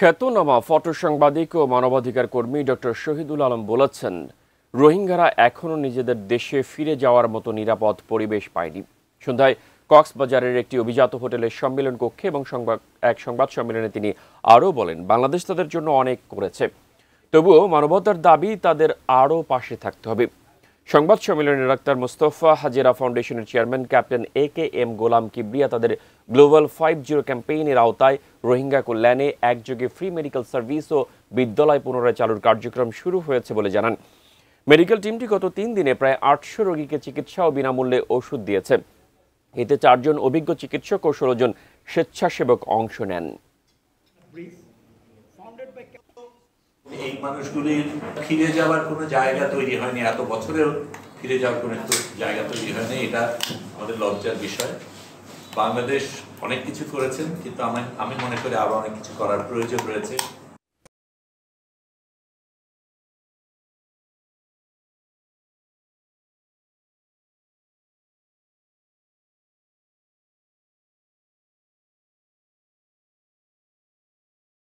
খ্যাতনামা ফটো সাংবাদিক ও মানবাধিকার কর্মী ডক্টর শহীদুল আলম বলেছেন, রোহিঙ্গারা এখনও নিজেদের দেশে ফিরে যাওয়ার মতো নিরাপদ পরিবেশ পায়নি। সন্ধ্যায় কক্সবাজারের একটি অভিজাত হোটেলের সম্মেলন কক্ষে এবং সংবাদ সম্মেলনে তিনি আরও বলেন, বাংলাদেশ তাদের জন্য অনেক করেছে, তবুও মানবতার দাবি তাদের আরও পাশে থাকতে হবে। সংবাদ সম্মেলনে ডাক্তার মোস্তফা হাজেরা ফাউন্ডেশনের চেয়ারম্যান ক্যাপ্টেন AKM গোলাম কিবরিয়া তাদের গ্লোবাল 50 ক্যাম্পেইনের আওতায় রোহিঙ্গা কল্যাণে একযোগে ফ্রি মেডিকেল সার্ভিস ও বিদ্যালয় পুনরায় চালুর কার্যক্রম শুরু হয়েছে বলে জানান। মেডিকেল টিমটি গত 3 দিনে প্রায় 800 রোগীকে চিকিৎসা ও বিনামূল্যে ওষুধ দিয়েছে। এতে 4 জন অভিজ্ঞ চিকিৎসক ও 16 জন স্বেচ্ছাসেবক অংশ নেন। এই মানুষগুলির ফিরে যাওয়ার কোনো জায়গা তৈরি হয়নি, এত বছরেও ফিরে যাওয়ার কোনো জায়গা তৈরি হয়নি। এটা আমাদের লজ্জার বিষয়। বাংলাদেশ অনেক কিছু করেছেন, কিন্তু আমি মনে করি আরো অনেক কিছু করার প্রয়োজন রয়েছে।